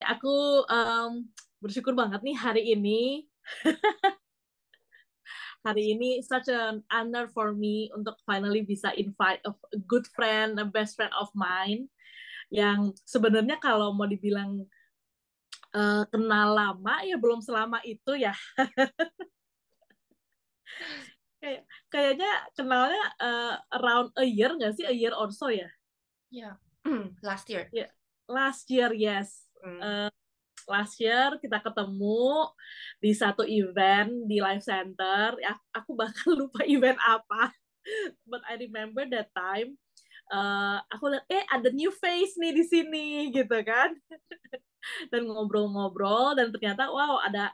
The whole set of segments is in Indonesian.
aku bersyukur banget nih hari ini such an honor for me untuk finally bisa invite a good friend, a best friend of mine yang sebenarnya kalau mau dibilang kenal lama ya belum selama itu ya. Kayaknya kenalnya around a year nggak sih, a year or so ya. Yeah. Last year. Ya, last year, yes. Mm. Eh, Last year kita ketemu di satu event di Life Center. Ya, aku bahkan lupa event apa. But I remember that time. Aku lihat, ada new face nih di sini, gitu kan. Dan ngobrol-ngobrol, dan ternyata, wow, ada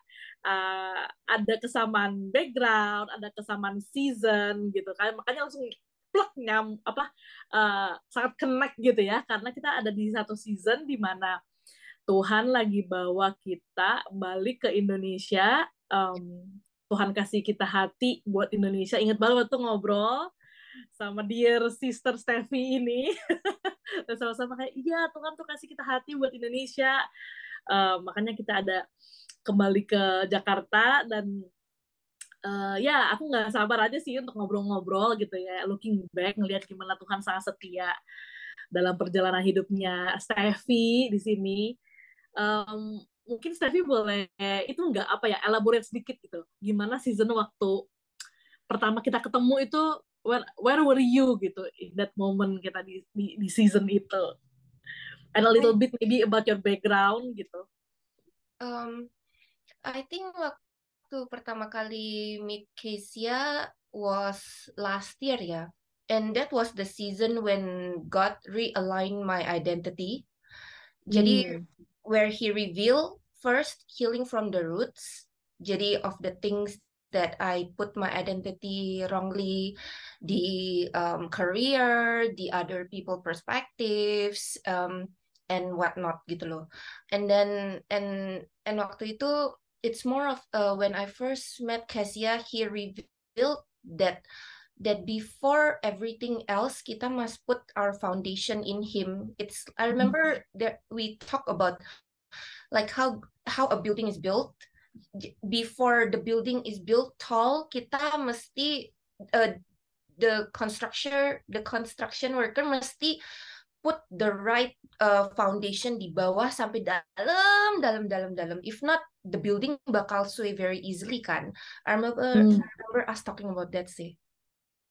kesamaan background, ada kesamaan season, gitu kan. Makanya langsung plek sangat connect gitu ya, karena kita ada di satu season di mana Tuhan lagi bawa kita balik ke Indonesia. Tuhan kasih kita hati buat Indonesia. Ingat banget tuh ngobrol sama dear sister Steffi ini. Dan sama-sama kayak, iya Tuhan tuh kasih kita hati buat Indonesia. Makanya kita ada kembali ke Jakarta. Dan ya aku nggak sabar aja sih untuk ngobrol-ngobrol gitu ya. Looking back, ngelihat gimana Tuhan sangat setia dalam perjalanan hidupnya Steffi di sini. Mungkin Steffi boleh itu nggak apa ya, elaborate sedikit gitu. Gimana season waktu pertama kita ketemu itu, where were you gitu in that moment kita di season itu. And a I little bit maybe about your background gitu. um I think waktu pertama kali meet Kezia was last year ya. And that was the season when God realigned my identity. Jadi Hmm. where he revealed first healing from the roots. Jadi of the things that I put my identity wrongly, the career, the other people perspectives, and whatnot gitu loh. And then and waktu itu it's more of when I first met Kezia, he revealed that before everything else kita must put our foundation in him. It's I remember that we talk about like how a building is built. Before the building is built tall, kita mesti uh, the construction worker mesti put the right foundation di bawah sampai dalam dalam dalam dalam. If not, the building bakal sway very easily kan. I remember us talking about that sih.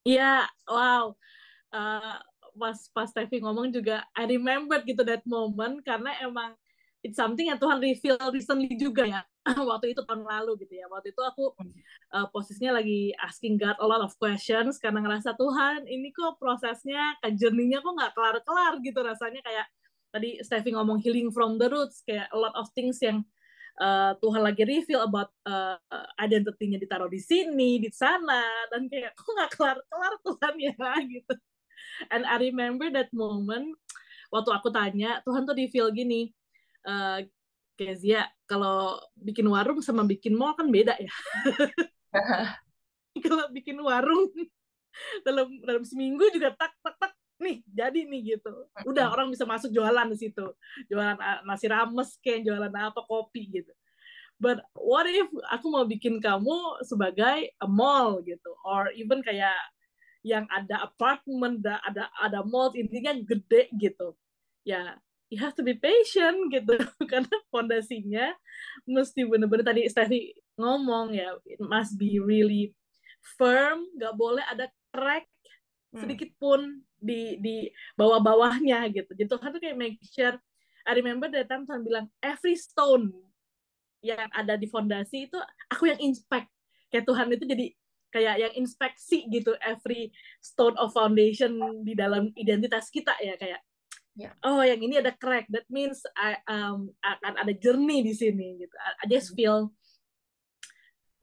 Iya, wow. Uh, pas Steffi ngomong juga, I remember gitu that moment, karena emang it's something yang Tuhan reveal recently juga ya. Waktu itu tahun lalu gitu ya. Waktu itu aku posisinya lagi asking God a lot of questions karena ngerasa Tuhan ini kok prosesnya, journey-nya kok nggak kelar-kelar gitu rasanya. Kayak tadi Steffi ngomong healing from the roots, kayak a lot of things yang Tuhan lagi reveal about identity-nya ditaruh di sini, di sana, dan kayak kok nggak kelar-kelar Tuhan ya gitu. And I remember that moment waktu aku tanya, Tuhan tuh reveal gini, uh, Kezia, kalau bikin warung sama bikin mall kan beda ya. Kalau bikin warung dalam seminggu juga tak tak tak nih jadi nih gitu. Udah orang bisa masuk jualan di situ. Jualan nasi rames kayak jualan apa kopi gitu. But what if aku mau bikin kamu sebagai a mall gitu, or even kayak yang ada apartemen, ada mall, intinya gede gitu. Ya, you have to be patient gitu karena fondasinya mesti bener-bener tadi Steffi ngomong ya, it must be really firm, nggak boleh ada crack Hmm. sedikit pun di bawah-bawahnya gitu. Jadi Tuhan tuh kayak make sure. I remember that time Tuhan bilang every stone yang ada di fondasi itu aku yang inspect. Kayak Tuhan itu jadi kayak yang inspeksi gitu every stone of foundation di dalam identitas kita ya, kayak Ya. oh yang ini ada crack, that means akan ada journey di sini gitu. I just feel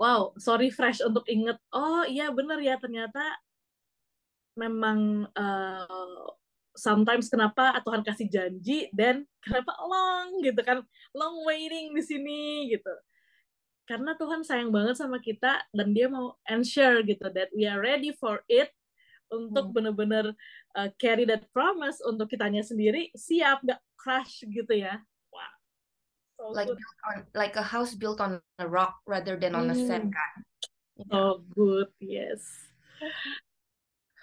wow, sorry fresh untuk inget, oh iya bener ya, ternyata memang sometimes kenapa Tuhan kasih janji dan kenapa long gitu kan, long waiting di sini gitu, karena Tuhan sayang banget sama kita dan dia mau ensure gitu that we are ready for it, untuk Hmm. bener-bener carry that promise, untuk kitanya sendiri siap gak crash gitu ya. Wow. So like good. built on like a house built on a rock rather than on a sand kan. Yeah. So good, yes.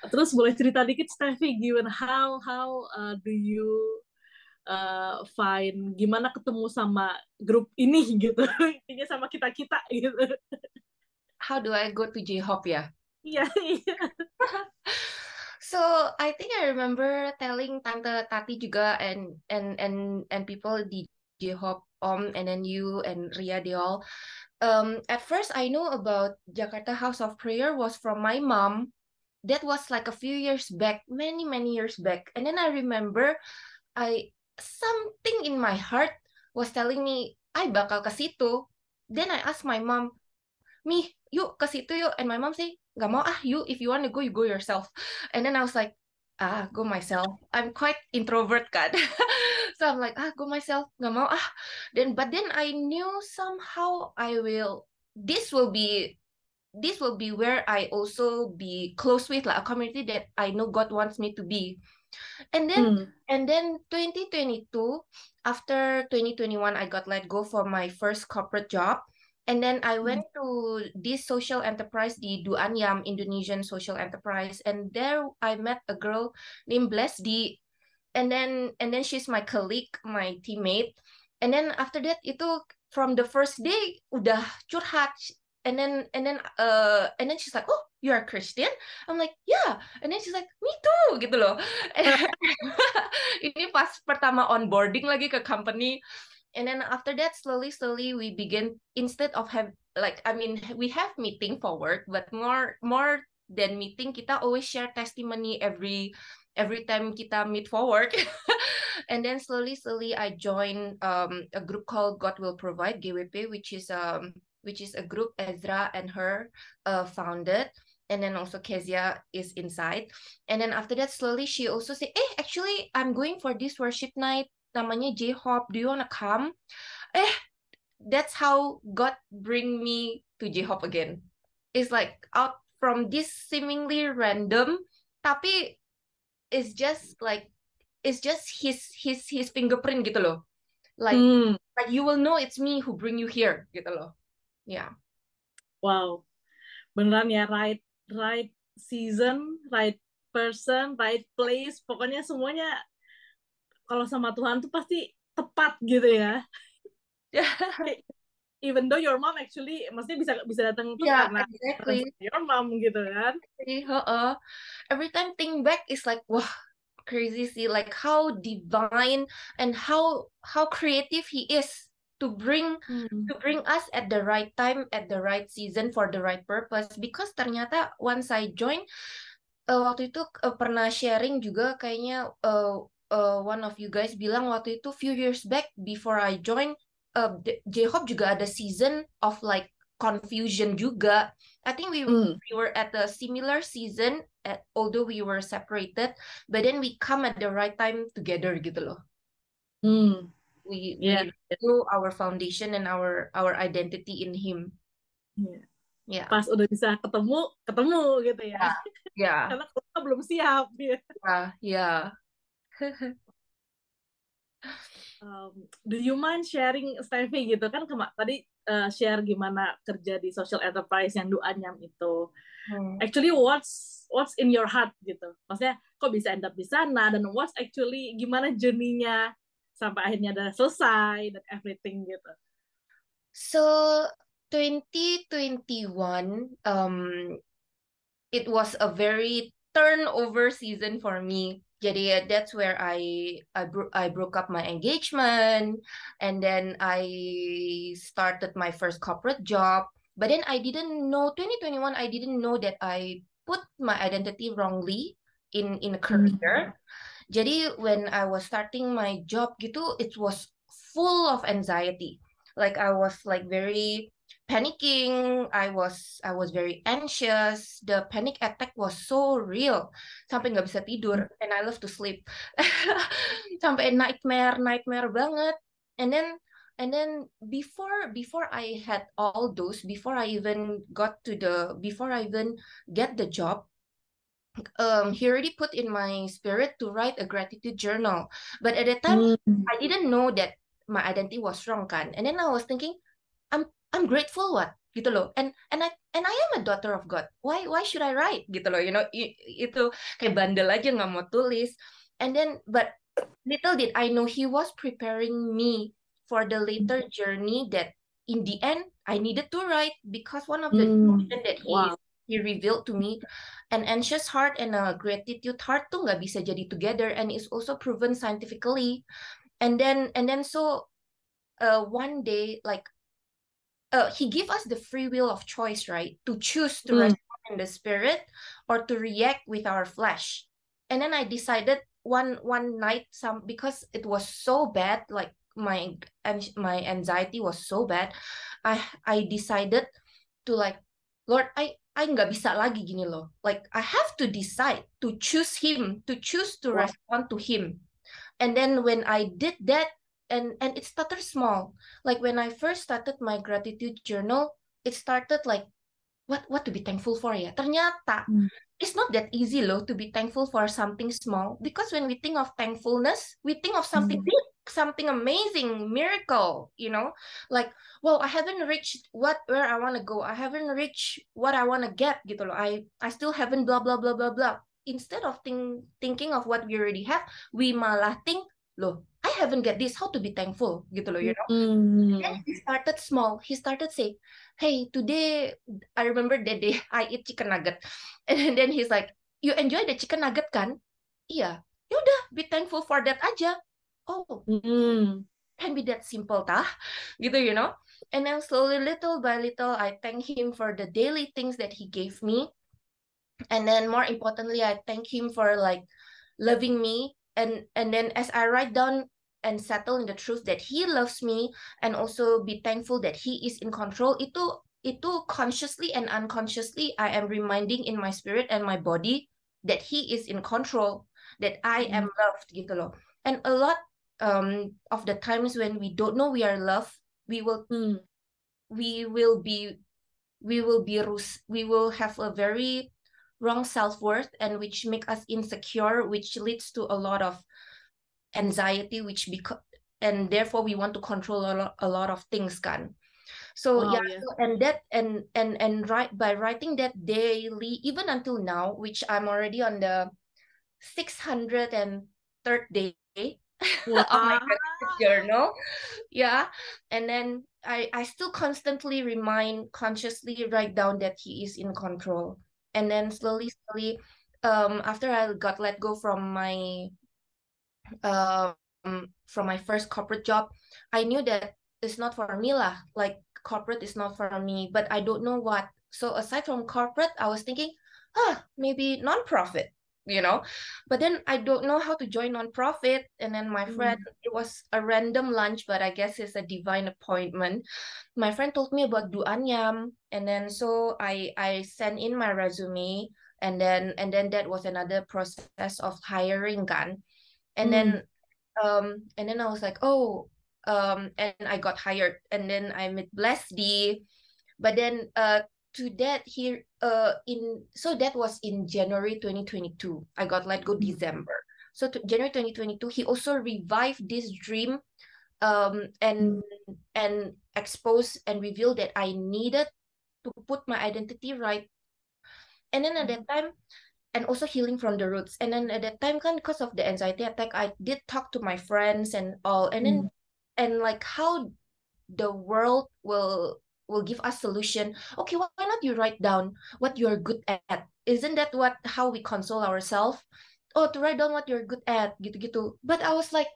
Terus boleh cerita dikit, Steffi, gimana how do you find gimana ketemu sama grup ini gitu, intinya sama kita kita gitu. How do I go to J-Hope ya? Iya, iya. So I think I remember telling Tante Tati juga and people di J-Hope Om and then you and Ria they all. At first I know about Jakarta House of Prayer was from my mom. That was like a few years back, many years back. And then I remember something in my heart was telling me I bakal ke situ. Then I asked my mom, "Mi, yuk ke situ yuk." And my mom say, "Gak mau ah, if you want to go, you go yourself." And then I was like, go myself. I'm quite introvert kan. So I'm like, go myself, gak mau ah. But then I knew somehow this will be where I also be close with like a community that I know God wants me to be. And then 2022, after 2021, I got let go for my first corporate job. And then I went to this social enterprise, the Duanyam Indonesian social enterprise. And there I met a girl named Blesdi. And then she's my colleague, my teammate. And then after that, itu from the first day udah curhat. And then she's like, "Oh, you are Christian?" I'm like, "Yeah." And then she's like, "Me too," gitu loh. Ini pas pertama onboarding lagi ke company. And then after that, slowly we begin, instead of we have meeting for work, but more than meeting, kita always share testimony every time kita meet for work. And then slowly I joined a group called God Will Provide, GWP, which is a group Ezra and her founded. And then also Kezia is inside. And then after that, slowly she also said, actually, I'm going for this worship night, namanya J-Hope. Do you want to come? That's how God bring me to J-Hope again. It's like out from this seemingly random, tapi it's just his fingerprint gitu loh. Like you will know it's me who bring you here gitu loh. Yeah. Wow. Beneran ya, right season, right person, right place. Pokoknya semuanya kalau sama Tuhan tuh pasti tepat gitu ya. Even though your mom actually maksudnya bisa datang tuh karena exactly. your mom gitu kan. Every time think back is like, wah, crazy sih, like how divine and how creative he is to bring us at the right time, at the right season, for the right purpose. Because ternyata once I join, waktu itu pernah sharing juga kayaknya one of you guys bilang waktu itu few years back before I join, J-Hope juga ada season of like confusion juga. I think we were at a similar season, although we were separated, but then we come at the right time together gitu loh. We do our foundation and our identity in Him. Yeah. Pas udah bisa ketemu gitu ya. Yeah. Karena kita belum siap ya. Yeah. Do you mind sharing, Steffi, gitu kan tadi share gimana kerja di social enterprise yang Duanyam itu. Actually what's in your heart gitu. Maksudnya kok bisa end up di sana, dan what's actually gimana journey-nya sampai akhirnya udah selesai dan everything gitu. So 2021 it was a very turnover season for me. Jadi that's where I broke up my engagement, and then I started my first corporate job. But then I didn't know 2021. I didn't know that I put my identity wrongly in a career. Jadi when I was starting my job gitu, it was full of anxiety. Like I was like very panicking. I was very anxious. The panic attack was so real. Sampai nggak bisa tidur. And I love to sleep. Sampai nightmare banget. And then before I had all those, before I even get the job, he already put in my spirit to write a gratitude journal. But at that time, I didn't know that my identity was wrong kan. And then I was thinking, I'm grateful what gitu loh. And I am a daughter of God. Why should I write gitu loh, you know, itu kayak bandel aja nggak mau tulis. And then but little did I know he was preparing me for the later journey that in the end I needed to write, because one of the emotion that Wow. he revealed to me, an anxious heart and a gratitude heart tuh nggak bisa jadi together, and it's also proven scientifically. And then so one day, like he gave us the free will of choice, right, to choose to respond in the spirit or to react with our flesh. And then I decided one night, because it was so bad, like my anxiety was so bad, I decided to, like, Lord, I nggak bisa lagi gini loh. Like, I have to decide to choose him, to choose to respond to him. And then when I did that, and it started small. Like when I first started my gratitude journal, it started like, what to be thankful for ya. Ternyata it's not that easy loh to be thankful for something small, because when we think of thankfulness, we think of something big, something amazing, miracle, you know, like, well, I haven't reached where I want to go, I haven't reached what I want to get gitu loh, I still haven't blah blah blah blah blah. Instead of thinking of what we already have, we malah think, loh, I haven't get this, how to be thankful gitu loh, you know. Then he started small. He started saying, hey, today, I remember that day I eat chicken nugget. And then he's like, you enjoy the chicken nugget kan? Iya. Yaudah, be thankful for that aja. Oh, can be that simple tah? Gitu, you know. And then slowly, little by little, I thank him for the daily things that he gave me. And then more importantly, I thank him for like loving me. And then as I write down and settle in the truth that he loves me, and also be thankful that he is in control, itu consciously and unconsciously I am reminding in my spirit and my body that he is in control, that I am loved gitu loh. And a lot of the times when we don't know we are loved, we will have a very wrong self-worth, and which make us insecure, which leads to a lot of anxiety, and therefore we want to control a lot of things kan. So Wow, yeah. So, and that and by writing that daily, even until now, which I'm already on the 603rd day of my gratitude journal. Yeah. And then I still constantly consciously write down that he is in control. And then slowly, after I got let go from my first corporate job, I knew that it's not for me lah. Like, corporate is not for me, but I don't know what. So aside from corporate, I was thinking, maybe non-profit, you know. But then I don't know how to join non-profit. And then my friend, it was a random lunch, but I guess it's a divine appointment. My friend told me about Duanyam, and then so I sent in my resume, and then that was another process of hiring kan. And then I was like, and I got hired, and then I met Blessdy. But then to that here so that was in January 2022. I got let go December. So January 2022, he also revived this dream and exposed and revealed that I needed to put my identity right. And then at that time, and also healing from the roots. And then at that time, because of the anxiety attack, I did talk to my friends and all. And then, and like how the world will give us solution. Okay, why not you write down what you're good at? Isn't that how we console ourselves? Oh, to write down what you're good at, gitu-gitu. But I was like,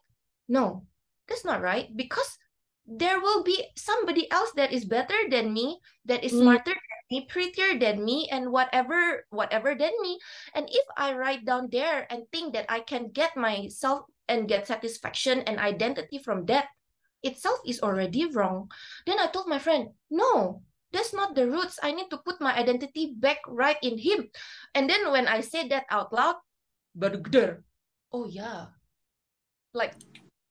no, that's not right, because there will be somebody else that is better than me, that is smarter than me, prettier than me, and whatever than me. And if I write down there and think that I can get myself and get satisfaction and identity from that, itself is already wrong. Then I told my friend, no, that's not the roots. I need to put my identity back right in him. And then when I said that out loud, baru geder. Oh yeah, like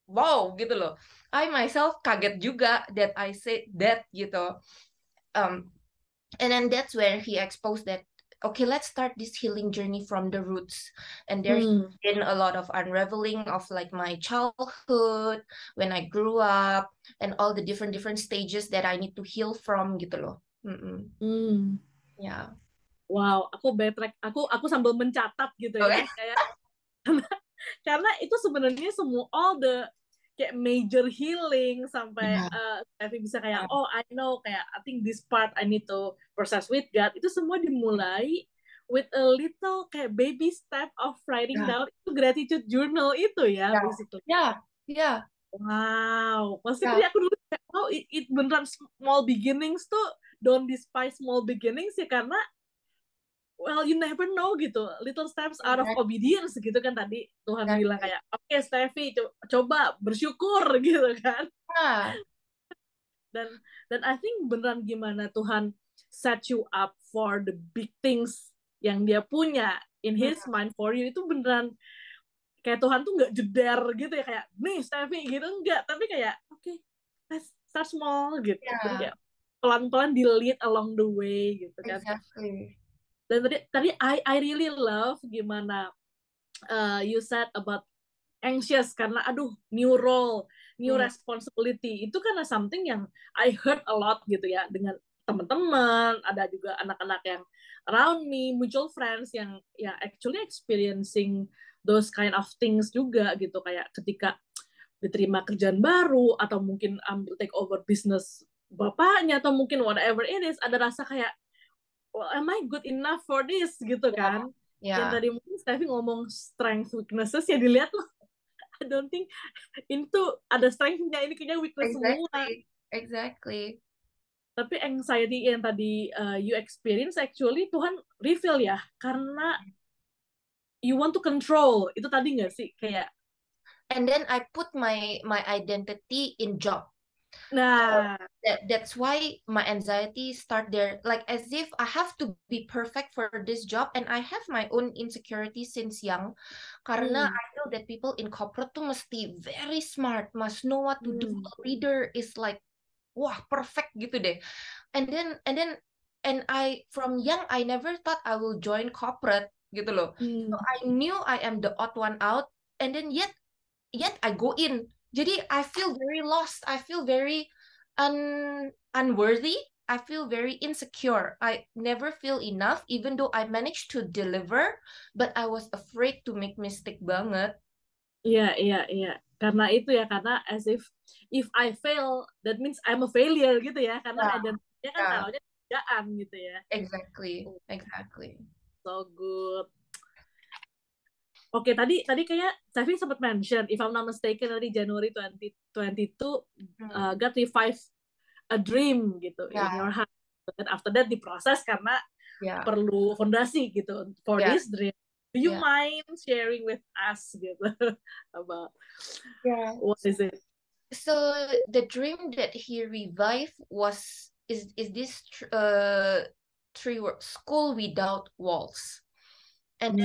wow gitu loh. I myself kaget juga that I said that gitu. And then that's where he exposed that okay, let's start this healing journey from the roots. And there's been a lot of unraveling of like my childhood, when I grew up, and all the different stages that I need to heal from gitu loh. Ya. Wow, aku backtrack, aku sambil mencatat gitu ya, Okay. kayak karena itu sebenarnya semua all the kayak major healing sampai Steffi bisa kayak oh I know kayak I think this part I need to process with God, itu semua dimulai with a little kayak baby step of writing down itu gratitude journal itu ya basically. Ya. Wow, pasti tadi aku dulu kayak oh it beneran small beginnings tuh, don't despise small beginnings ya, karena well, you never know gitu. Little steps out of obedience gitu kan tadi Tuhan bilang kayak, oke Steffi, coba bersyukur gitu kan. Dan I think beneran gimana Tuhan set you up for the big things yang dia punya in His mind for you, itu beneran kayak Tuhan tuh nggak jeder gitu ya, kayak nih Steffi gitu, enggak, tapi kayak oke, let's start small gitu. Jadi kayak pelan-pelan di lead along the way gitu kan. Exactly. Dan tadi I really love gimana you said about anxious karena aduh new role, new responsibility. Itu karena something yang I heard a lot gitu ya dengan teman-teman, ada juga anak-anak yang around me, mutual friends yang ya actually experiencing those kind of things juga gitu, kayak ketika diterima kerjaan baru atau mungkin ambil take over business bapaknya atau mungkin whatever it is, ada rasa kayak well, am I good enough for this gitu kan? Yang tadi mungkin Steffi ngomong strength weaknesses ya dilihat loh. I don't think itu ada strength-nya, ini kayaknya weakness semua. Exactly. Tapi anxiety yang tadi you experience actually Tuhan reveal ya, karena you want to control. Itu tadi nggak sih kayak. And then I put my identity in job. Nah, that's why my anxiety start there, like as if I have to be perfect for this job, and I have my own insecurity since young. Karena I feel that people in corporate tuh mesti very smart, must know what to do. A leader is like, wah perfect gitu deh. And I from young I never thought I will join corporate gitu loh. So I knew I am the odd one out, and then yet I go in. Jadi I feel very lost. I feel very unworthy. I feel very insecure. I never feel enough, even though I managed to deliver, but I was afraid to make mistake banget. Iya. Karena itu ya, karena as if I fail, that means I'm a failure gitu ya. Karena identitasnya kan taruhnya kerjaan gitu ya. Exactly. So good. Oke, tadi kayak Steffi sempat mention, if I'm not mistaken, tadi January 2022, God revive a dream gitu in your heart. And after that diproses karena perlu fondasi gitu for this dream. Do you mind sharing with us gitu about what is it? So the dream that he revived is this three words: school without walls. And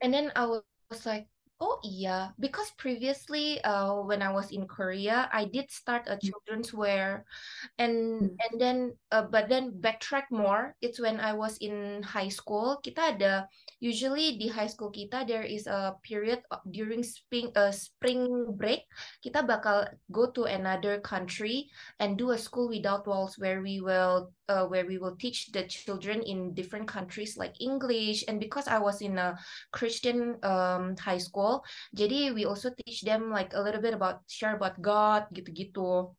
then I was like, oh yeah, because previously when I was in Korea, I did start a children's wear, and then but then backtrack more. It's when I was in high school. Kita ada usually di high school kita there is a period during spring break. Kita bakal go to another country and do a school without walls where we will teach the children in different countries like English. And because I was in a Christian high school, jadi we also teach them like a little bit share about God gitu-gitu.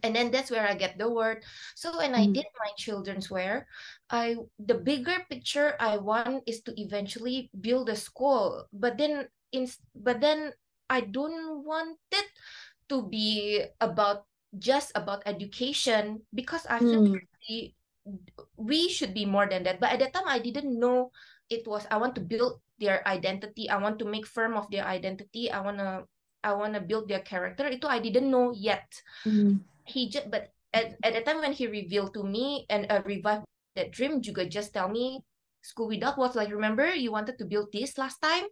And then that's where I get the word. So when I did my children's wear, the bigger picture I want is to eventually build a school. But then I don't want it to be just about education, because I feel we should be more than that. But at that time I didn't know it was, I want to build their identity. I want to make firm of their identity. I wanna build their character. Itu I didn't know yet. But at the time when he revealed to me and revived that dream, juga just tell me school without was like, remember you wanted to build this last time.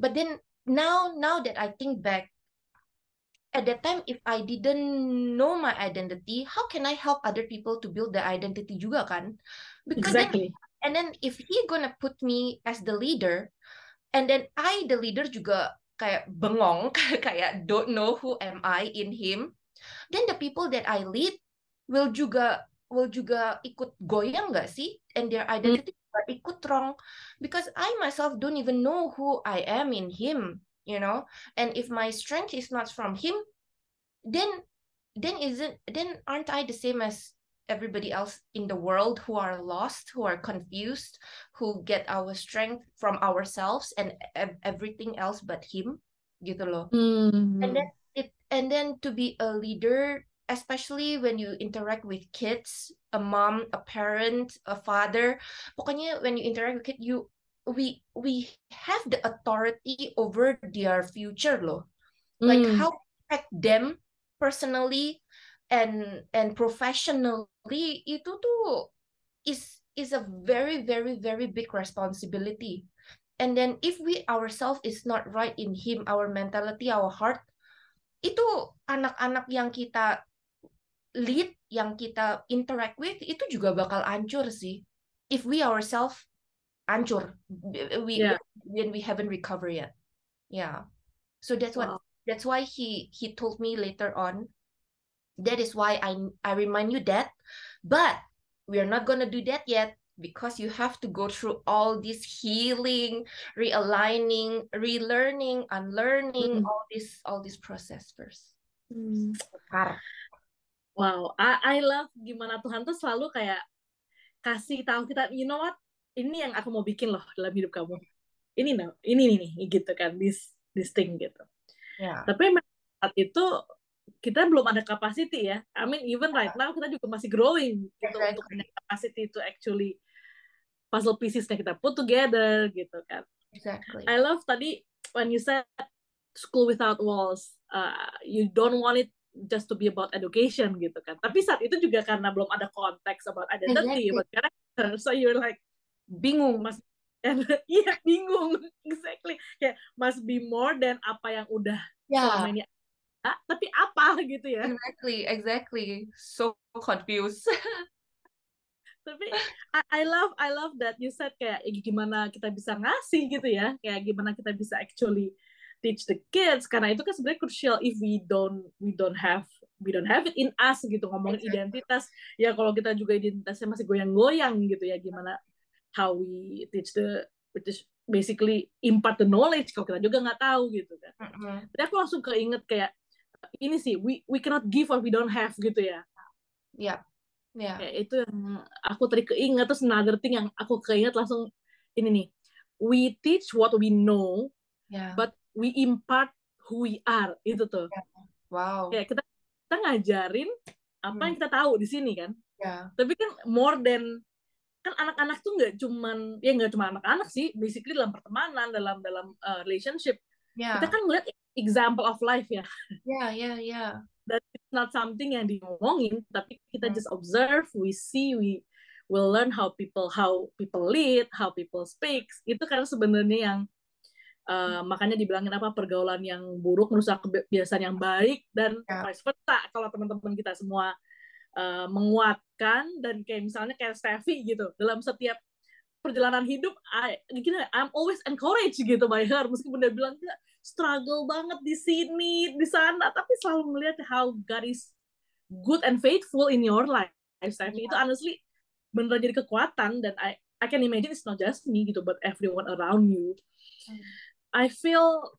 But then now that I think back, at that time if I didn't know my identity, how can I help other people to build their identity juga kan? Because exactly. And then if he gonna put me as the leader, and then I the leader juga kayak bengong, kayak don't know who am I in him, then the people that I lead will juga ikut goyang nggak sih? And their identity juga ikut wrong, because I myself don't even know who I am in him, you know. And if my strength is not from him, then then aren't I the same as everybody else in the world who are lost, who are confused, who get our strength from ourselves and everything else but him, gitu loh. And then to be a leader, especially when you interact with kids, a mom, a parent, a father, pokoknya when you interact with kids, we have the authority over their future loh. Like how to protect them personally and professionally, itu tuh is a very very very big responsibility. And then if we ourselves is not right in him, our mentality, our heart, itu anak-anak yang kita lead, yang kita interact with, itu juga bakal hancur sih. If we ourselves hancur, when we haven't recovered yet. Yeah. So that's why he told me later on. That is why I remind you that, but we are not gonna do that yet, because you have to go through all this healing, realigning, relearning, unlearning, all this process first. Wow, I love gimana Tuhan tuh selalu kayak kasih tahu kita, you know what, ini yang aku mau bikin loh dalam hidup kamu. Ini nih gitu kan, this thing gitu. Yeah. Tapi saat itu kita belum ada capacity ya. I mean even right now kita juga masih growing gitu untuk punya capacity to actually puzzle piecesnya kita put together gitu kan. Exactly. I love tadi when you said school without walls, you don't want it just to be about education gitu kan. Tapi saat itu juga karena belum ada konteks about identity, about character, so you're like bingung, iya bingung, exactly, kayak must be more than apa yang udah selama ini ada, tapi apa gitu ya. Exactly, so confused. Tapi I love that you said kayak gimana kita bisa ngasih gitu ya, kayak gimana kita bisa actually teach the kids, karena itu kan sebenarnya crucial. If we don't have it in us gitu, ngomongin identitas ya, kalau kita juga identitasnya masih goyang-goyang gitu ya, gimana how we teach which is basically impart the knowledge kalau kita juga nggak tahu gitu kan. Jadi aku langsung keinget kayak ini sih, we cannot give what we don't have gitu ya. Yeah. Kayak itu yang aku tadi keinget. Terus another thing yang aku keinget langsung ini nih, we teach what we know, but we impart who we are, itu tuh. Wow. Kayak kita ngajarin apa yang kita tahu di sini kan. Tapi kan more than, kan anak-anak tuh nggak cuma anak-anak sih, basically dalam pertemanan, dalam relationship, kita kan ngeliat example of life ya. That it's not something yang diomongin, tapi kita just observe, we see, we will learn how people lead, how people speak. Itu kan sebenarnya yang makanya dibilangin apa, pergaulan yang buruk merusak kebiasaan yang baik, dan vice versa. Kalau teman-teman kita semua menguatkan, dan kayak misalnya kayak Steffi gitu, dalam setiap perjalanan hidup, I'm always encouraged gitu by her, meskipun dia bilang dia struggle banget di sini, di sana, tapi selalu melihat how God is good and faithful in your life. Steffi itu honestly beneran jadi kekuatan, dan I can imagine it's not just me gitu, but everyone around you. I feel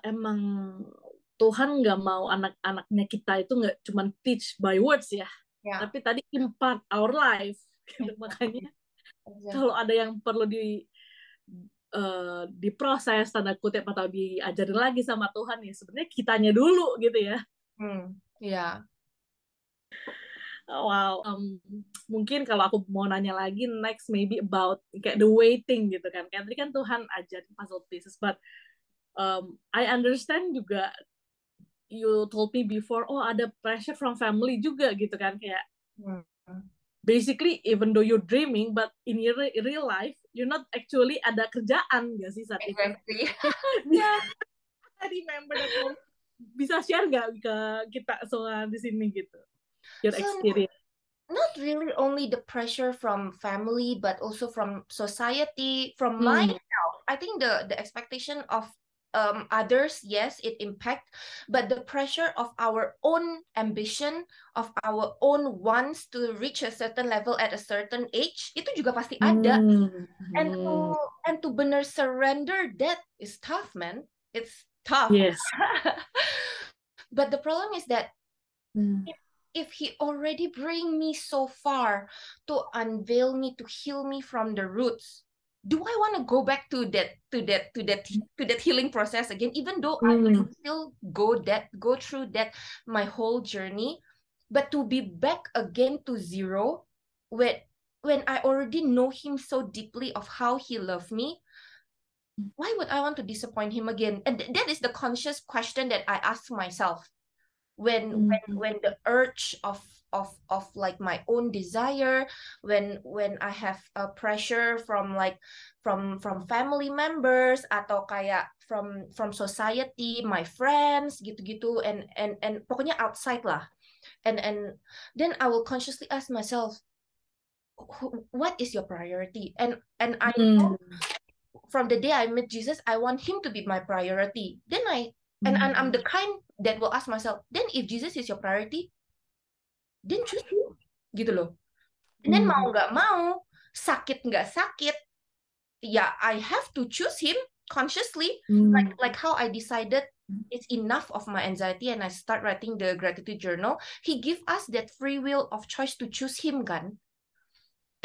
emang Tuhan nggak mau anak-anaknya kita itu nggak cuma teach by words ya, tapi tadi impart our life gitu. Makanya kalau ada yang perlu diproses tanda kutip atau diajarin lagi sama Tuhan, ya sebenarnya kitanya dulu gitu ya. Wow, mungkin kalau aku mau nanya lagi next maybe about kayak the waiting gitu kan. Kayak tadi kan Tuhan ajarin puzzle pieces, but I understand juga, you told me before, ada pressure from family juga gitu kan, kayak basically even though you're dreaming, but in your real life you're not actually ada kerjaan gak sih saat itu? I remember that moment. Bisa share nggak ke kita semua di sini gitu, your experience? not really only the pressure from family, but also from society, from Hmm. myself. I think the expectation of others, yes, it impact, but the pressure of our own ambition, of our own wants to reach a certain level at a certain age, itu juga pasti ada. And to Hmm. benar surrender that is tough, man. It's tough. Yes. But the problem is that Hmm. if he already bring me so far to unveil me, to heal me from the roots, do I want to go back to that healing process again? Even though I will still go through that my whole journey, but to be back again to zero, when I already know him so deeply of how he loved me, why would I want to disappoint him again? And that is the conscious question that I ask myself when the urge of like my own desire, when I have a pressure from like from family members atau kayak from society, my friends gitu-gitu, and pokoknya outside lah, and then I will consciously ask myself, what is your priority? And I know from the day I met Jesus, I want him to be my priority. Then and I'm the kind that will ask myself, then if Jesus is your priority, then choose him, gitu loh. And then mau nggak mau, sakit nggak sakit, ya I have to choose him consciously, like how I decided it's enough of my anxiety and I start writing the gratitude journal. He give us that free will of choice to choose him kan.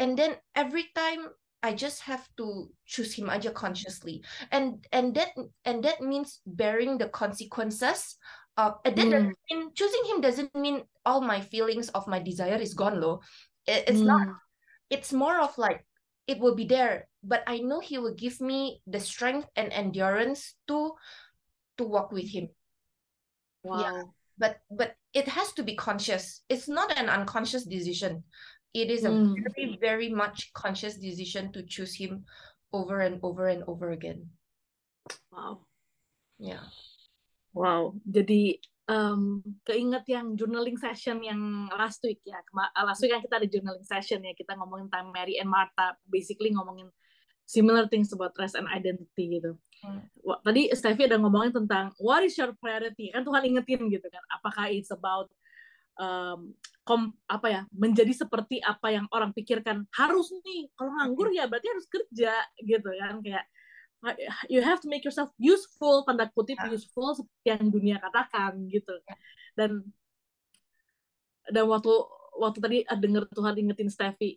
And then every time I just have to choose him aja consciously, and that means bearing the consequences. That doesn't mean choosing him doesn't mean all my feelings of my desire is gone, loh. It's not. It's more of like it will be there, but I know he will give me the strength and endurance to walk with him. Wow. Yeah, but it has to be conscious. It's not an unconscious decision. It is a very, very much conscious decision to choose him over and over and over again. Wow. Yeah. Wow. Jadi keinget yang journaling session yang last week ya. Last week kan kita ada journaling session ya. Kita ngomongin tentang Mary and Martha. Basically ngomongin similar things about rest and identity gitu. Wah, tadi Steffi ada ngomongin tentang what is your priority. Kan Tuhan ingetin gitu kan. Apakah it's about menjadi seperti apa yang orang pikirkan harus nih, kalau nganggur ya berarti harus kerja gitu kan, kayak you have to make yourself useful, tanda kutip useful seperti yang dunia katakan gitu. Dan waktu tadi denger Tuhan ingetin Steffi,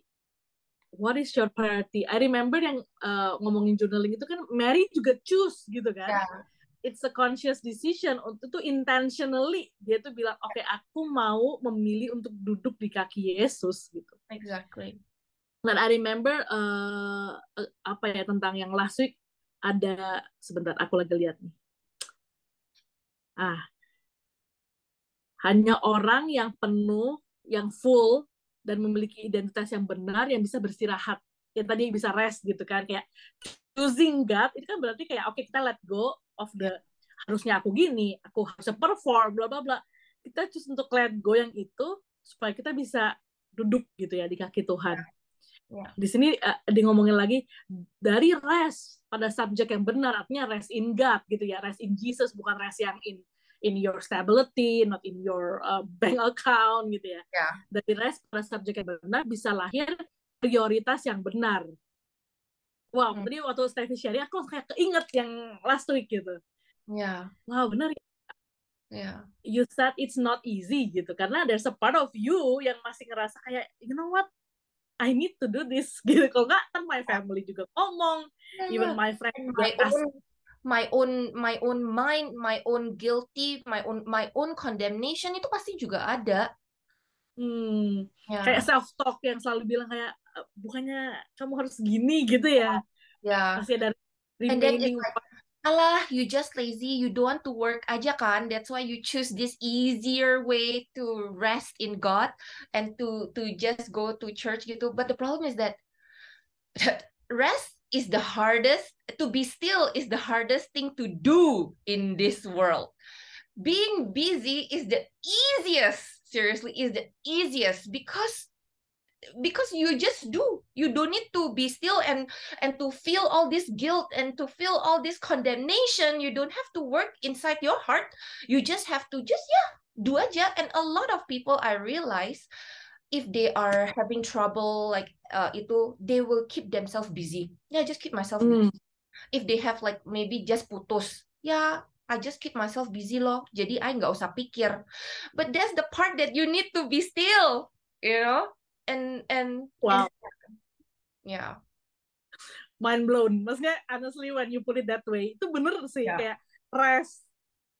what is your priority? I remember yang ngomongin journaling itu kan Mary juga choose gitu kan. It's a conscious decision, itu intentionally dia tuh bilang oke, aku mau memilih untuk duduk di kaki Yesus gitu. Exactly. Dan I remember tentang yang last week ada, sebentar aku lagi lihat nih. Hanya orang yang penuh, yang full dan memiliki identitas yang benar yang bisa beristirahat. Yang tadi bisa rest gitu kan, kayak choosing God itu kan berarti kayak oke, kita let go of the harusnya aku gini, aku harusnya perform, bla bla bla. Kita choose untuk let go yang itu supaya kita bisa duduk gitu ya di kaki Tuhan. Di sini di ngomongin lagi dari rest pada subjek yang benar, artinya rest in God gitu ya, rest in Jesus, bukan rest yang in your stability, not in your bank account gitu ya. Dari rest pada subjek yang benar bisa lahir prioritas yang benar. Wow, tadi waktu Steffi sharing aku kayak keinget yang last week gitu. Wow, benar ya. You said it's not easy gitu, karena there's a part of you yang masih ngerasa kayak, you know what, I need to do this gitu. Kalau nggak kan my family juga ngomong, even my friend, my own mind, my own guilty, my own condemnation itu pasti juga ada. Kayak self talk yang selalu bilang kayak bukannya kamu harus gini gitu ya. Masih ada remaining. Alah, you just lazy, you don't want to work aja kan, that's why you choose this easier way to rest in God and to just go to church gitu. But the problem is that rest is the hardest, to be still is the hardest thing to do in this world. Being busy is the easiest, seriously, is the easiest, because because you just do. You don't need to be still and to feel all this guilt and to feel all this condemnation. You don't have to work inside your heart. You just have to just do aja. And a lot of people, I realize, if they are having trouble like itu, they will keep themselves busy. Yeah, just keep myself busy. If they have like maybe just putus, I just keep myself busy loh. Jadi I nggak usah pikir. But that's the part that you need to be still, you know. And Wow. Yeah. Mind blown. Maksudnya honestly when you put it that way, itu bener sih, kayak rest,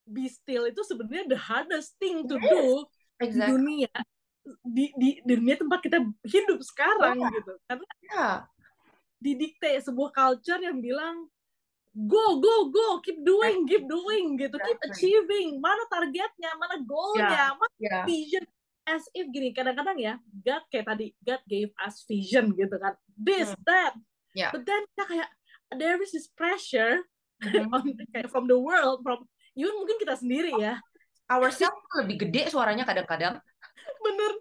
be still itu sebenarnya the hardest thing to do di dunia, di dunia tempat kita hidup sekarang gitu. Karena didikte sebuah culture yang bilang go keep doing gitu, keep achieving, mana targetnya, mana goalnya, mana vision, as if gini, kadang-kadang ya God kayak tadi, God gave us vision gitu kan, this that, but then kayak there is this pressure kayak from the world, from even mungkin kita sendiri ya, ourselves lebih gede suaranya kadang-kadang. Bener,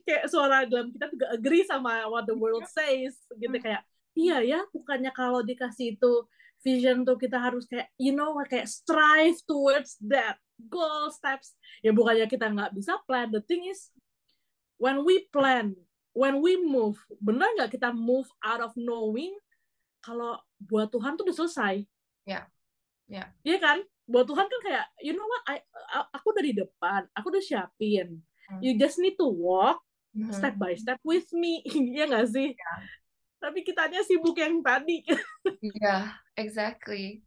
kayak suara dalam kita juga agree sama what the world says gitu, kayak iya ya, bukannya kalau dikasih itu vision tuh kita harus kayak kayak strive towards that goal steps, ya bukannya kita nggak bisa plan. The thing is when we plan, when we move, benar nggak kita move out of knowing kalau buat Tuhan tuh udah selesai. Iya kan, buat Tuhan kan kayak what, aku udah di depan, aku udah siapin, you just need to walk step by step with me. Iya nggak sih? Tapi kitanya sibuk yang tadi. Exactly.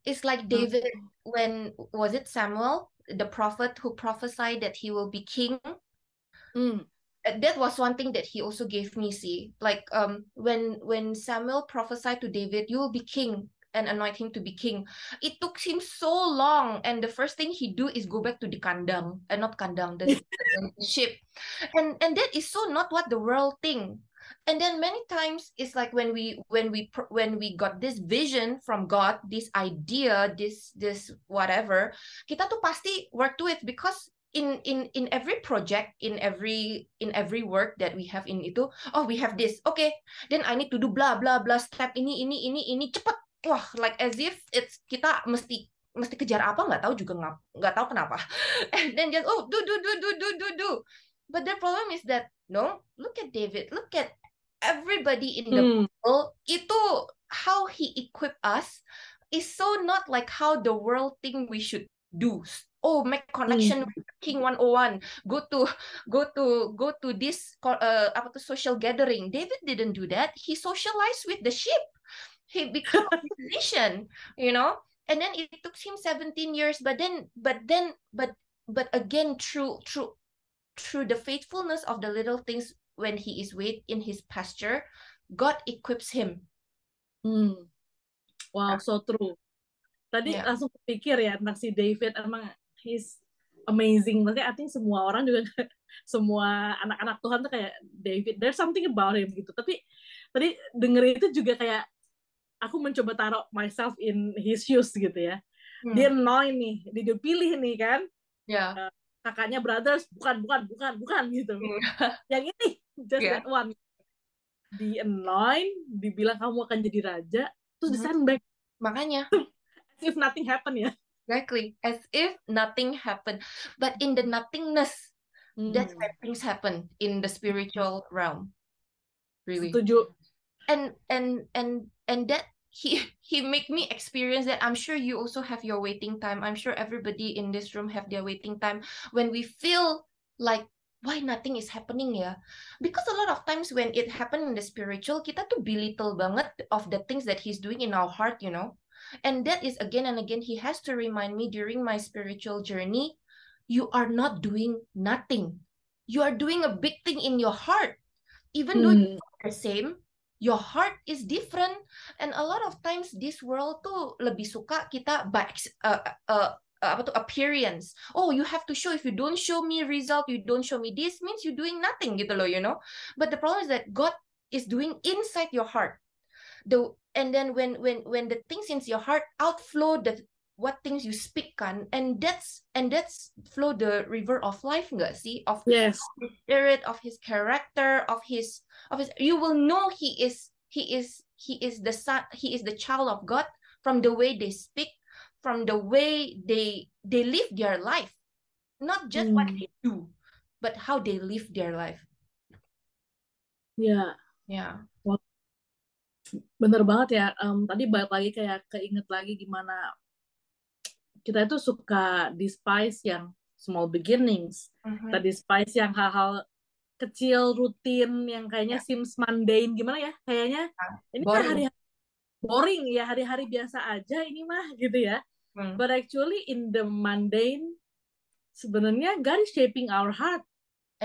It's like David, when was it Samuel, the prophet who prophesied that he will be king? That was one thing that he also gave me, see, like when Samuel prophesied to David, you will be king, and anoint him to be king. It took him so long, and the first thing he do is go back to the kandang, not kandang, the sheep, and that is so not what the world think. And then many times it's like when we got this vision from God, this idea, this whatever, kita tuh pasti work to it, because in every project, in every work that we have in itu, we have this, okay, then I need to do blah blah blah step ini cepet, wah, like as if it's kita mesti kejar apa, nggak tahu juga, nggak tahu kenapa. And then just do. But the problem is that no, look at David, look at everybody in the world, itu how he equipped us is so not like how the world think we should do. Make connection with King 101, go to this social gathering. David didn't do that. He socialized with the sheep. He became a musician, and then it took him 17 years, but again, through the faithfulness of the little things, when he is in his pasture, God equips him. Wow, so true. Tadi langsung pikir ya tentang si David, emang he's amazing. Maksudnya I think semua orang juga, semua anak-anak Tuhan tuh kayak David, there's something about him gitu. Tapi tadi dengerin itu juga kayak aku mencoba taruh myself in his shoes gitu ya. Dia anoint nih, dia dipilih nih kan. Kakaknya brothers, bukan gitu. Yang ini, just that one. Di anoint, dibilang kamu akan jadi raja, terus di send back. Makanya. As if nothing happened ya. Exactly, as if nothing happened. But in the nothingness, that's where things happen in the spiritual realm. Really. Setuju. And that he make me experience that. I'm sure you also have your waiting time. I'm sure everybody in this room have their waiting time when we feel like, why nothing is happening ya? Because a lot of times when it happen in the spiritual, kita tuh belittle banget of the things that he's doing in our heart, and that is again and again, he has to remind me during my spiritual journey, you are not doing nothing, you are doing a big thing in your heart, even though it's the same. Your heart is different, and a lot of times this world tuh lebih suka kita by appearance. You have to show. If you don't show me result, you don't show me this, means you're doing nothing gitu loh, But the problem is that God is doing inside your heart. And then when the things in your heart outflow what things you speak kan, and that's flow the river of life nggak sih, of Yes. his spirit, of his character, of his you will know he is the son, he is the child of God from the way they speak, from the way they live their life, not just what they do, but how they live their life. Ya. Yeah. Wah, bener banget ya. Tadi balik lagi kayak keinget lagi gimana kita itu suka despise yang small beginnings, kita despise yang hal-hal kecil rutin yang kayaknya seems mundane, gimana ya, kayaknya ini kan hari-hari boring ya, hari-hari biasa aja ini mah gitu ya. But actually in the mundane sebenarnya God is shaping our heart.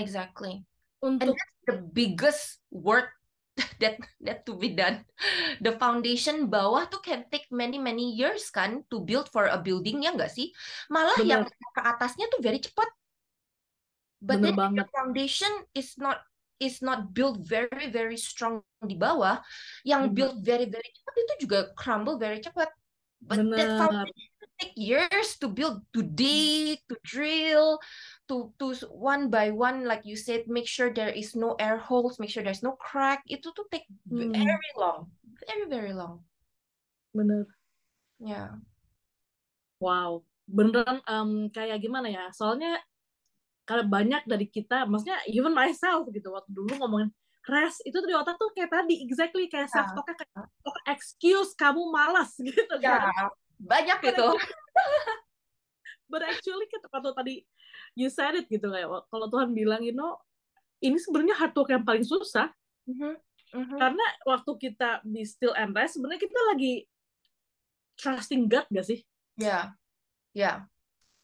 Exactly. Untuk and that's the biggest work that to be done. The foundation bawah tuh can take many years kan to build for a building, ya nggak sih? Malah bener, yang ke atasnya tuh very cepat. But bener then banget. the foundation is not built very strong di bawah, yang build very cepat itu juga crumble very cepat. But bener. that foundation take years to build, to dig, to drill, to one by one, like you said, make sure there is no air holes, make sure there's no crack. Itu tuh take very long, very long. Bener. Yeah. Wow, beneran kayak gimana ya? Soalnya kalau banyak dari kita, maksudnya even myself gitu, waktu dulu ngomongin rest itu tuh di otak tuh kayak tadi, exactly kayak self talknya kayak excuse kamu malas gitu kan? Banyak itu. But actually waktu tadi you said it gitu, kayak kalau Tuhan bilang, ini sebenarnya hard work yang paling susah. Karena waktu kita be still and rest, sebenarnya kita lagi trusting God gak sih? Yeah.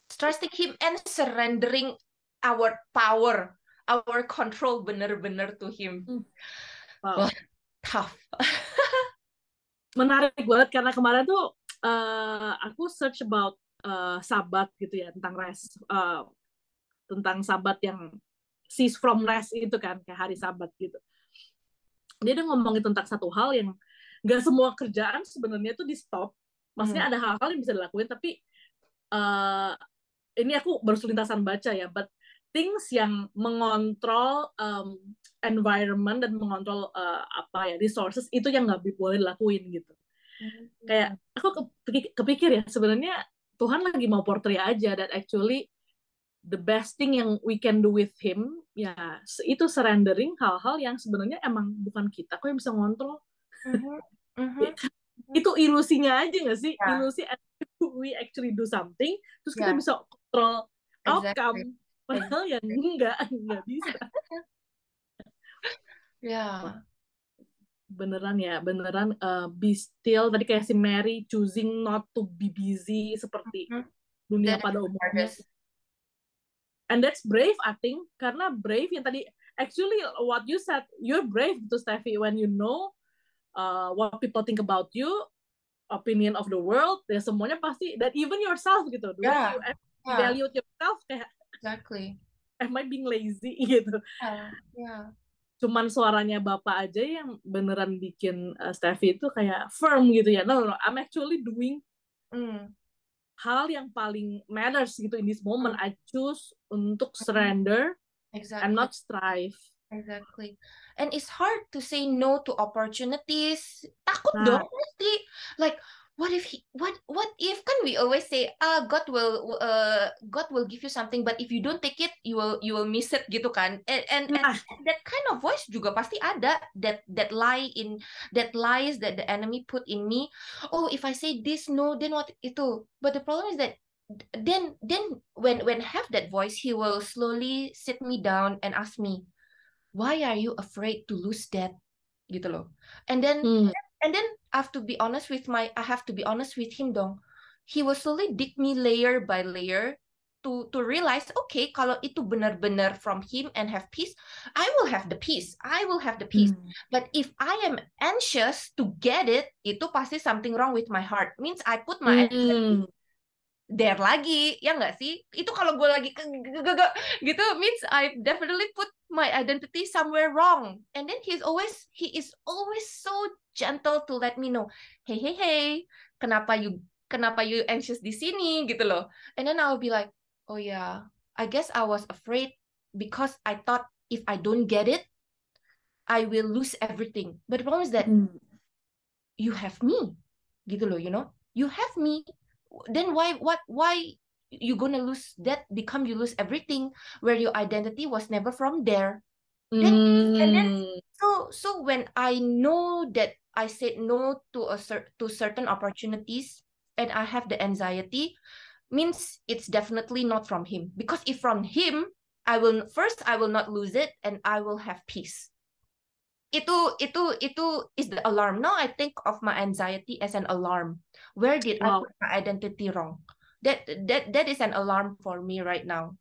Trusting Him and surrendering our power, our control bener-bener to Him. Wow. Wah, tough. Menarik banget karena kemarin tuh aku search about Sabat gitu ya, tentang rest, tentang Sabat yang cease from rest itu kan, kayak hari Sabat gitu. Dia udah ngomongin tentang satu hal yang nggak semua kerjaan sebenarnya tuh di stop. Maksudnya ada hal-hal yang bisa dilakuin, tapi ini aku baru selintasan baca ya, but things yang mengontrol environment dan mengontrol resources itu yang nggak boleh dilakuin gitu. Kayak aku kepikir ya, sebenarnya Tuhan lagi mau portray aja that actually the best thing yang we can do with Him ya itu surrendering hal-hal yang sebenarnya emang bukan kita kok yang bisa ngontrol. Itu ilusinya aja nggak sih? Ilusi we actually do something terus kita bisa kontrol outcome, padahal ya nggak bisa. Beneran be still, tadi kayak si Mary choosing not to be busy seperti dunia pada umumnya. And that's brave, I think, karena brave yang tadi actually what you said, you're brave to Steffi when you know what people think about you, opinion of the world, ya semuanya pasti, that even yourself gitu, you value yourself kayak exactly. Am I being lazy gitu? Cuman suaranya Bapak aja yang beneran bikin Steffi itu kayak firm gitu ya. No, I'm actually doing hal yang paling matters gitu in this moment. I choose untuk surrender and not strive. Exactly. And it's hard to say no to opportunities. Takut dong pasti. Like what if kan we always say God will give you something, but if you don't take it you will miss it gitu kan. And that kind of voice juga pasti ada, that lies that the enemy put in me. Oh, if I say this no, then what itu. But the problem is that then when I have that voice, he will slowly sit me down and ask me, why are you afraid to lose that, gitu loh. And then I have to be honest with him dong. He will slowly dig me layer by layer to realize, okay, kalau itu benar-benar from him and have peace, I will have the peace. But if I am anxious to get it, itu pasti something wrong with my heart. Means I put my energy there lagi, ya nggak sih? Itu kalau gue lagi gitu, means I definitely put my identity somewhere wrong. And then he is always so gentle to let me know, hey, kenapa you kenapa you anxious di sini gitu loh. And then I'll be like, oh yeah, I guess I was afraid because I thought if I don't get it, I will lose everything. But the problem is that you have me, gitu loh, you have me. Then why you gonna lose that? Become you lose everything where your identity was never from there. Then and then so when I know that I said no to to certain opportunities and I have the anxiety, means it's definitely not from him. Because if from him, I will not lose it and I will have peace. Itu is the alarm. Now I think of my anxiety as an alarm. Where did I put my identity wrong? That is an alarm for me right now.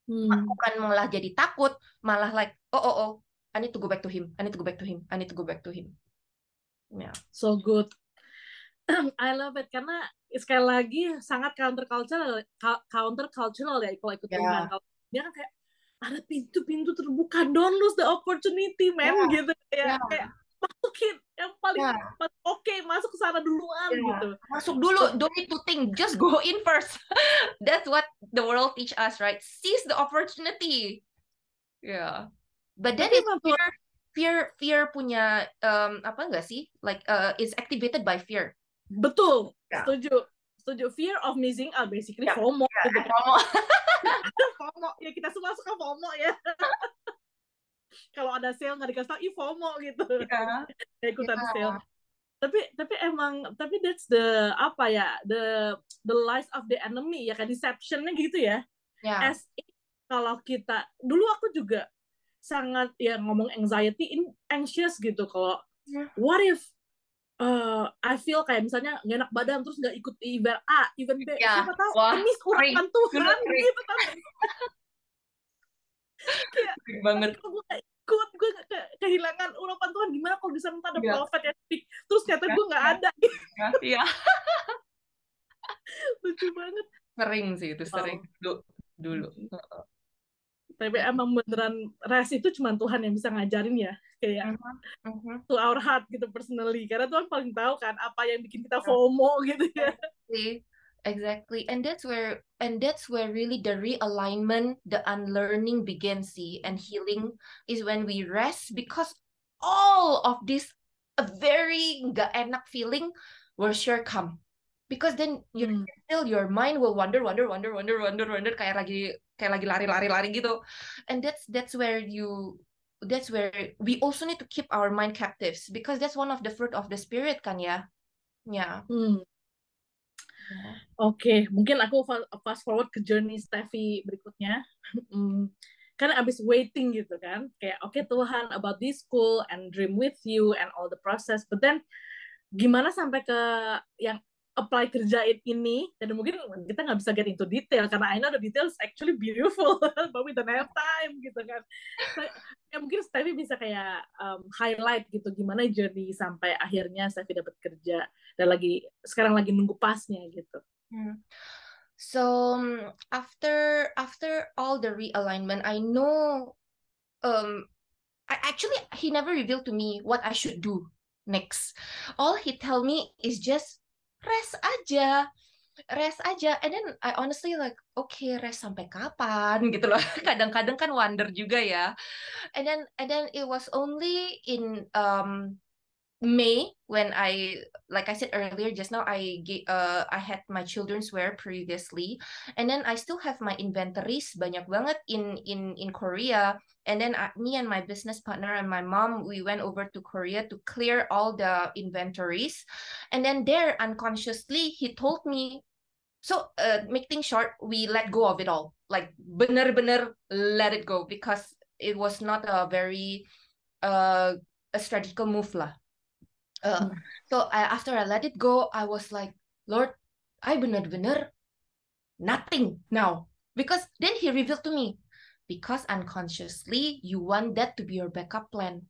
Bukan malah jadi takut, malah like oh I need to go back to him. I need to go back to him. I need to go back to him. Yeah. So good. I love it karena sekali lagi sangat counter cultural ya kalau ikut Tuhan. Kalau dia kan kayak ada pintu-pintu terbuka, don't lose the opportunity, man, gitu ya. Kayak masukin yang paling oke, masuk ke sana duluan gitu. Masuk dulu, don't need to think, just go in first. That's what the world teach us, right? Seize the opportunity. Yeah. But that is fear punya apa enggak sih? Like is activated by fear. Betul. Setuju. Fear of missing out, basically FOMO gitu. FOMO. FOMO. Ya kita semua suka FOMO ya. Kalau ada sale nggak dikasih tau, FOMO gitu. Ikutan sale. Tapi that's the apa ya, the lies of the enemy ya, kayak deception-nya gitu ya. As kalau kita dulu aku juga sangat ya ngomong anxious gitu. Kalau what if I feel kayak misalnya nggak enak badan terus nggak ikut event A, event B, siapa tahu miss urapan Tuhan gitu kan. Kayak banget. Gue gak ikut, gue kehilangan urapan Tuhan, gimana kalau di sana ada prophet yang speak terus ternyata gue nggak ada. Iya. Lucu banget. Sering sih itu, sering dulu. Tapi emang beneran rest itu cuma Tuhan yang bisa ngajarin ya, kayak to our heart gitu personally, karena Tuhan paling tahu kan apa yang bikin kita FOMO gitu ya. Exactly. And that's where really the realignment, the unlearning begins, and healing is when we rest, because all of this a very nggak enak feeling will sure come. Because then your mind will wander kayak lagi lari gitu. And that's where we also need to keep our mind captives, because that's one of the fruit of the spirit kan ya. Yeah. Oke, mungkin aku fast forward ke journey Steffi berikutnya. Kan abis waiting gitu kan, kayak oke, Tuhan, about this school and dream with you and all the process, but then gimana sampai ke yang apply kerjain ini, dan mungkin kita nggak bisa get into detail karena I know the details actually beautiful but we don't have time gitu kan. Ya mungkin Steffi bisa kayak highlight gitu gimana journey sampai akhirnya Steffi dapat kerja dan sekarang lagi nunggu pasnya gitu. So after all the realignment, I know actually he never revealed to me what I should do next. All he tell me is just rest aja, and then I honestly like, okay, rest sampai kapan gitu loh. Kadang-kadang kan wonder juga ya. And then it was only in May when like I said earlier just now, I had my children's wear previously, and then I still have my inventories banyak banget in Korea. And then me and my business partner and my mom, we went over to Korea to clear all the inventories. And then there, unconsciously, he told me, so make things short, we let go of it all. Like bener-bener let it go, because it was not a very a strategical move lah. So after I let it go, I was like, Lord, I bener-bener nothing now. Because then he revealed to me, because unconsciously you want that to be your backup plan.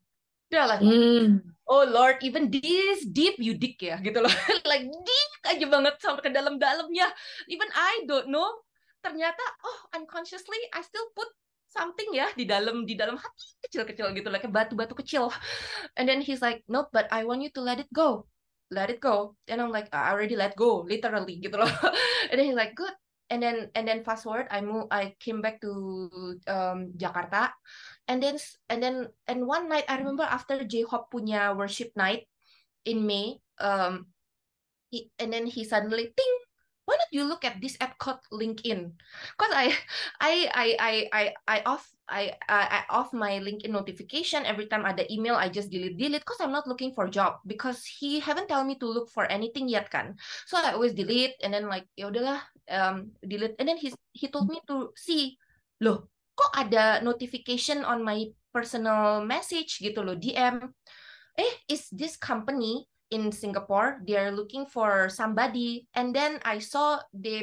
They're like, oh Lord, even this deep you dig ya, gitu loh. Like deep aja banget sampai ke dalam-dalamnya. Even I don't know. Ternyata, unconsciously I still put something ya di dalam hati kecil-kecil gitu, like batu-batu kecil. And then he's like, nope, but I want you to let it go. let it go. And I'm like, I already let go, literally gitu loh. And then he's like, good. And then fast forward, I came back to Jakarta, and one night I remember after J-Hope punya worship night in May, and then he suddenly ting, why don't you look at this app called LinkedIn? Because I off my LinkedIn notification every time ada email. I just delete because I'm not looking for job, because he haven't tell me to look for anything yet kan. So I always delete, and then like ya udahlah, delete. And then he told me to see, loh kok ada notification on my personal message gitu loh, DM. Is this company in Singapore? They're looking for somebody. And then I saw they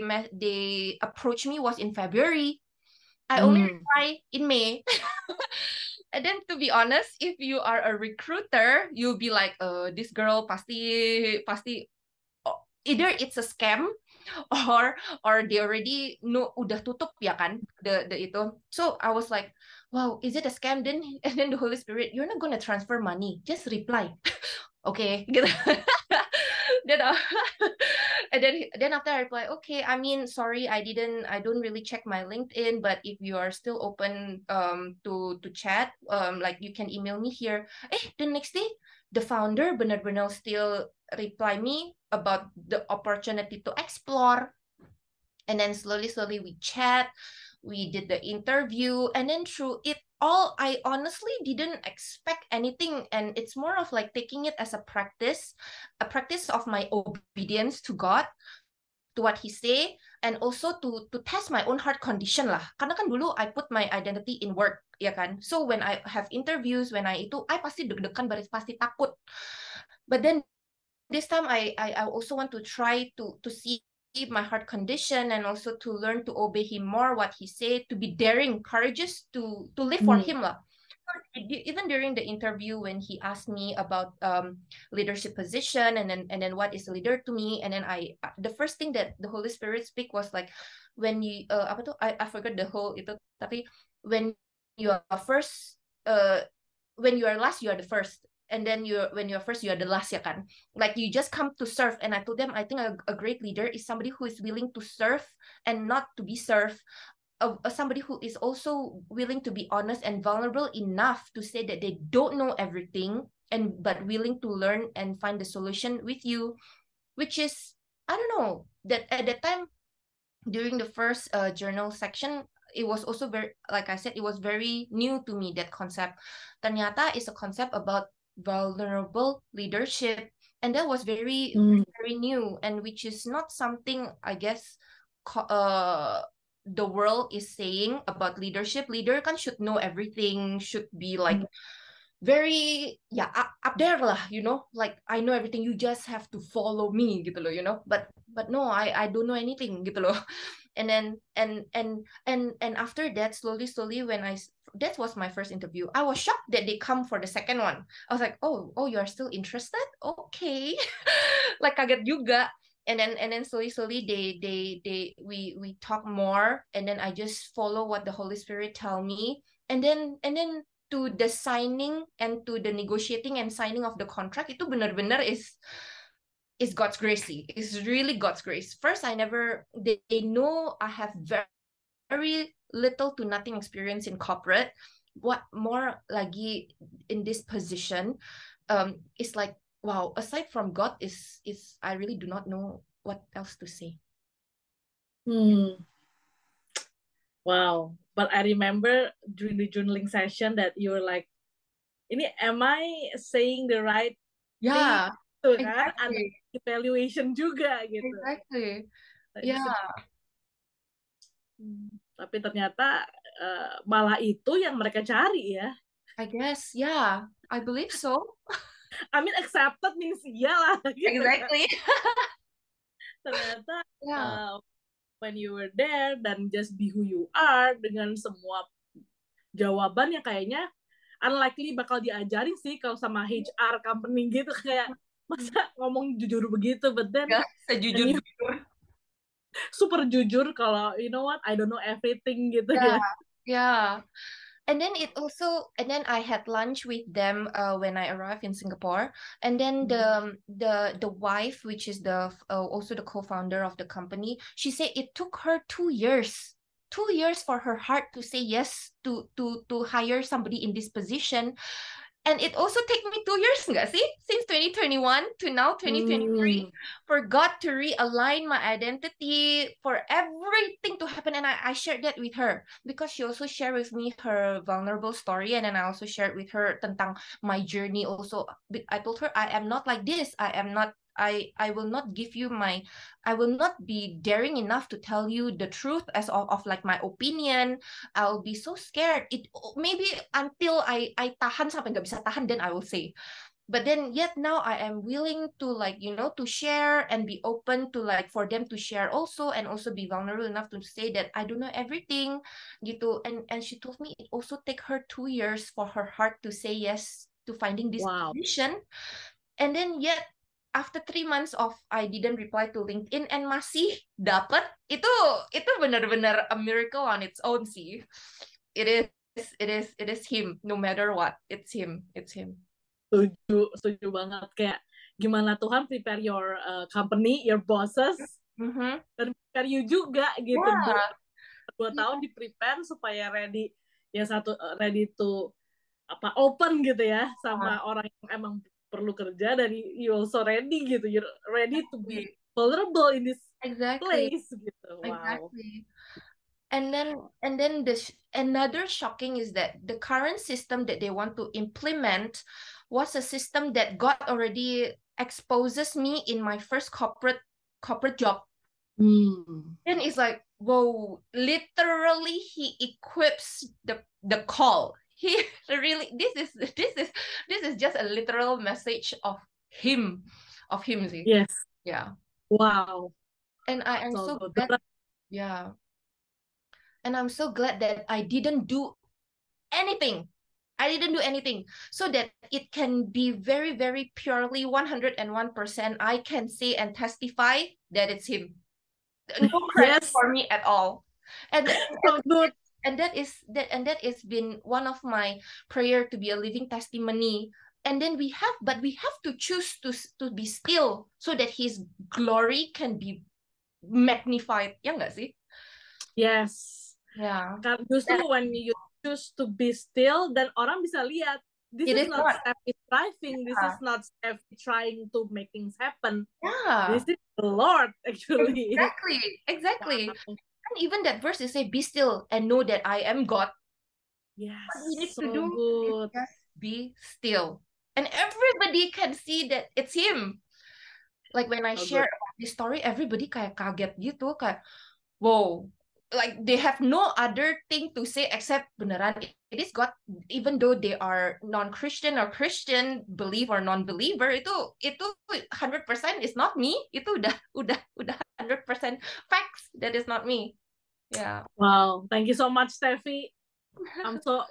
approached me was in February. I only reply in May. And then to be honest, if you are a recruiter, you'll be like, this girl pasti either it's a scam or they already know udah tutup ya kan the itu. So I was like, wow, is it a scam? Then and then the Holy Spirit, you're not gonna transfer money, just reply. Okay, gitu. then and then after I reply, okay, I mean, sorry, I don't really check my LinkedIn, but if you are still open to chat, like you can email me here. The next day the founder benar-benar still reply me about the opportunity to explore. And then slowly we chat, we did the interview, and then through it all, I honestly didn't expect anything, and it's more of like taking it as a practice of my obedience to God, to what he say, and also to test my own heart condition lah. Karena kan dulu I put my identity in work, ya kan. So when I have interviews, when I pasti deg-degan, pasti takut. But then this time I also want to try to see my heart condition, and also to learn to obey him more, what he said, to be daring, courageous to live for him lah. Even during the interview when he asked me about leadership position, and then what is a leader to me, and then the first thing that the Holy Spirit speak was like, when you apa tuh, I forgot the whole itu, tapi when you are first, when you are last, you are the first, and then when you're first, you are the last, ya kan. Like you just come to serve. And I told them, I think a great leader is somebody who is willing to serve and not to be served. Somebody who is also willing to be honest and vulnerable enough to say that they don't know everything, but willing to learn and find the solution with you, which is, I don't know, that at that time during the first journal section, it was also very, like I said, it was very new to me, that concept. Ternyata is a concept about vulnerable leadership, and that was very very new, and which is not something, I guess, the world is saying about leadership. Leader kan should know everything, should be like very up there lah, like I know everything, you just have to follow me gitu loh, but no, I don't know anything gitu loh. And then and after that, slowly when that was my first interview, I was shocked that they come for the second one. I was like, oh, you are still interested, okay. Like kaget juga. And then slowly we talk more, and then I just follow what the Holy Spirit tell me, and then to the signing and to the negotiating and signing of the contract, itu benar-benar is God's grace. It's really God's grace. First, they know I have very little to nothing experience in corporate. What more lagi in this position, it's like, wow, aside from God, is I really do not know what else to say. Wow. But I remember during the journaling session that you were like, ini am I saying the right thing? Tuh kan, ada evaluation juga gitu. Exactly. Tapi ternyata malah itu yang mereka cari ya. I guess, I believe so. I mean, accepted means iyalah. Gitu exactly. Kan. Ternyata when you were there dan just be who you are dengan semua jawaban yang kayaknya unlikely bakal diajarin sih kalau sama HR company gitu, kayak masa ngomong jujur begitu, but then sejujur super jujur kalau you know what, I don't know everything gitu ya. And then I had lunch with them when I arrived in Singapore. And then the wife, which is the also the co-founder of the company, she said it took her 2 years. 2 years for her heart to say yes to hire somebody in this position. And it also take me 2 years, nggak sih? Since 2021 to now 2023, for God to realign my identity, for everything to happen. And I shared that with her because she also shared with me her vulnerable story. And then I also shared with her tentang my journey also. I told her, I am not like this. I will not give you I will not be daring enough to tell you the truth as of like my opinion. I'll be so scared. It maybe until I tahan sampai nggak bisa tahan, then I will say. But then yet now I am willing to like to share and be open to like for them to share also, and also be vulnerable enough to say that I don't know everything gitu. And she told me it also take her 2 years for her heart to say yes to finding this Wow. position. And then yet after 3 months of I didn't reply to LinkedIn and masih dapat, itu benar-benar a miracle on its own sih. It is him, no matter what. It's him. Setuju banget. Kayak gimana Tuhan prepare your company, your bosses, dan prepare you juga gitu. Yeah. 2 tahun di prepare supaya ready, ready to open gitu ya sama orang yang emang perlu kerja, dan you also ready gitu, you're ready to be vulnerable in this place gitu. Wow. Exactly. And then another shocking is that the current system that they want to implement was a system that God already exposes me in my first corporate job. Then it's like, whoa, literally he equips the call. He really this is just a literal message of him sih. Yes. Yeah. Wow. And I am so glad. Yeah. And I'm so glad that I didn't do anything. So that it can be very, very purely 101%. I can say and testify that it's him. No credit for me at all. And so good. And that is been one of my prayer to be a living testimony. And then we have to choose to be still so that his glory can be magnified. Ya nggak sih? Yes. Yeah. Justru when you choose to be still, dan orang bisa lihat this is not Steffi striving, this is not Steffi trying to make things happen. Yeah. This is the Lord actually. Exactly. Wow. And even that verse is say, be still and know that I am God. Yes. What we need so to do good. is just be still. And everybody can see that it's him. Like when I share about this story, everybody kayak kaget gitu, kayak wow. Like they have no other thing to say except beneran it is God, even though they are non-Christian or Christian, believe or non-believer, itu 100% is not me. Itu udah 100% facts that is not me. Yeah. Wow, thank you so much Steffi.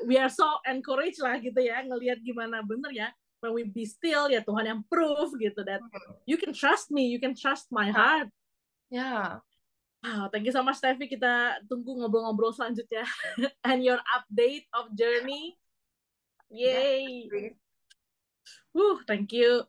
We are so encouraged lah gitu ya, ngelihat gimana bener ya, when we be still ya Tuhan yang proof gitu that you can trust me, you can trust my heart. Yeah. Wow, thank you so much Steffi. Kita tunggu ngobrol-ngobrol selanjutnya and your update of journey. Yay. Yeah. Thank you.